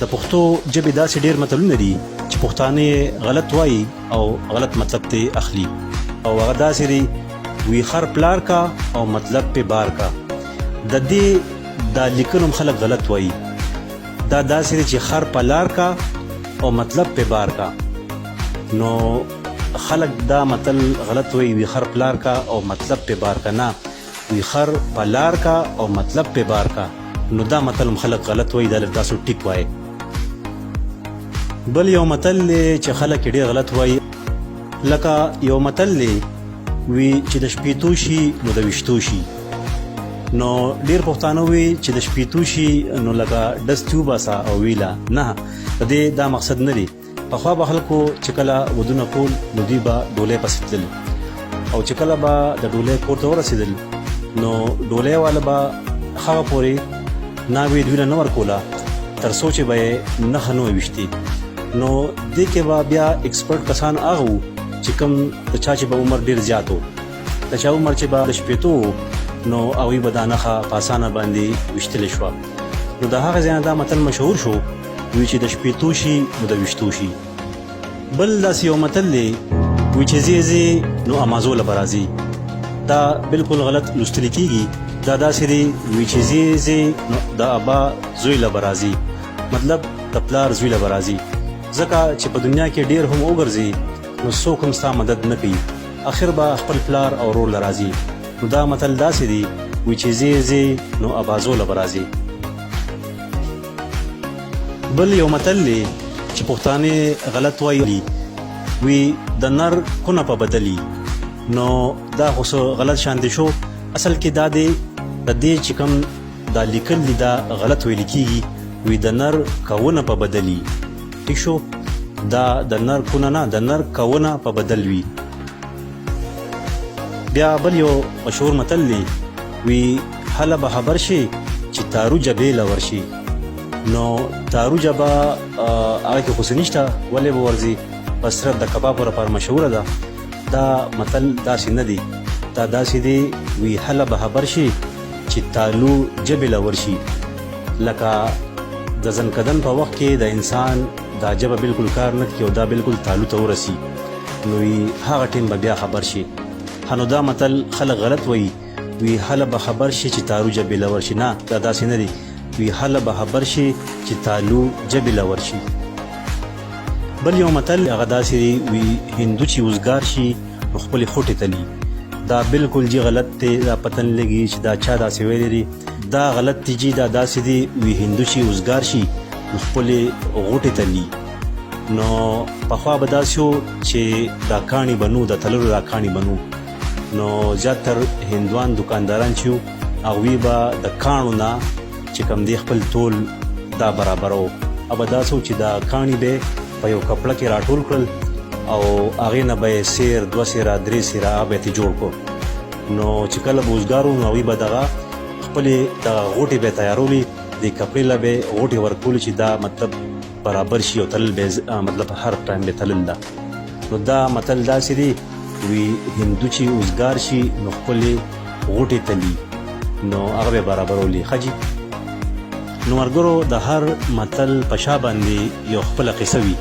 د پښتو ژبې داسې ډېر متلونه دي چې پښتانه غلط وایي او غلط مطلب ته اخلي او هغه داسې دي وی خر پلار کا او مطلب په بار کا. د دې دا لیکنم خلک غلط وایي. دا داسې دي چې خر پلار کا او مطلب په بار کا. نو خلک دا متل غلط وایي وی خر پلار کا او مطلب په بار کا. نه، وی خر پلار کا او مطلب په بار کا. نو دا متل خلک غلط وایي. دا تاسو ټیک وایي. بل یو متل چې خلک ډېر غلط وایي، لکه یو متل دی وی چې د شپېتو شي نو د ویشتو شي. نو ډېر پښتانه وی چې د شپېتو شي نو لکه ډز وباسه او ویله. نه، د دې دا مقصد نه دی. پخوا به خلکو چې کله ودونه کول نو دوی به ډولۍ پسې تلل، او چې کله به د ډولۍ کور ته ورسېدل نو ډولۍ والا به هغه پورې ناوې دوی نه ورکوله تر څو چې به یې نښه نه وویشتې. نو دې کې به بیا ایکسپرټ کسان هغه وو چې کوم د چا چې به عمر ډېر زیات و، د چا عمر چې به د شپېتو و، نو هغوی به دا نښه په اسانه باندې ویشتلی شوه. نو د هغه ځای نه دا متل مشهور شو وی چې د شپېتو شي نو د ویشتو شي. بل داسې یو متل دی وی چې ځې ځې نو امازوله به راځي. دا بلکل غلط لوستلی کېږي. دا داسې دی وی چې ځې ځې نو د ابا زوی له به راځي، مطلب د پلار زوی له به راځي. ځکه چې په دنیا کې ډېر هم وګرځي نو څوک هم ستا مدد نه کوي، اخر به خپل پلار او ورور له راځي. نو دا متل داسې دی وی چې ځې ځې نو ابازوله به راځي. بل یو متل دی چې پښتانه غلط وایي وی د نر کونه په بدلی. نو دا خو څه غلط شانتې شو. اصل کې دا دی د دې چې کوم دا لیکل دي دا غلط ویل کېږي وی د نر کونه په بدلی. ٹھیک شو؟ دا د نر کونه نه، د نر کونه په بدل وي. بیا بل یو مشهور متل دی وی هله به خبر شي چې تارو جبې له ورشي. نو تارو جبه هغه کې خو څه نشته، ولې به ورځي؟ په صرف د کبابو لپاره مشهوره ده. دا متل داسې نه دی. دا داسې دی وی هله به خبر شي چې تالو جبې له ورشي. لکه د زنکدن په وخت کې د انسان دا جبه بالکل کار نه کوي او دا بالکل تالو ته ورسي، نو هغه ټیم به بیا خبر شي. نو دا متل خلک غلط وایي وی هله به خبر شي چې تالو جبې له ورشي. نه، دا داسې نه دی. وی هله به خبر شي چې تالو جبې له ورشي. بل یو متل هغه داسې دی وی هندو چې وزګار شي نو خپلې خوټې تلي. دا بالکل جی غلط دی. دا پته نه لګي چې دا چا داسې ویلی دی. دا غلط دی جی. دا داسې دی وی هندو چې وزګار شي نو خپلې غوټې تلي. نو پخوا به داسې و چې دا کاڼي به نو، د تللو دا کاڼي به نو. نو زیاتر هندوان دکانداران چې وو هغوی به د کاڼو نه چې کوم دی خپل تول دا برابرو. ابه داسې و چې دا کاڼي به په یو کپړه کې راټول کړل او هغې نه به یې سیر، 2 سیره، 3 سیره هغه به یې جوړ کړو. نو چې کله به وزګار وو نو هغوی به دغه خپلې دغه غوټې به یې تیارولي، دې کپړې له به یې غوټې ورکولې چې دا مطلب برابر شي او تلل به مطلب هر ټایم به تلل ده. نو دا متل داسې دی وی هندو چې وزګار شي نو خپلې غوټې تلي، نو هغه به یې برابرولي. ښه جي؟ نو ملګرو د هر متل په شا باندې یو خپله قصه وي.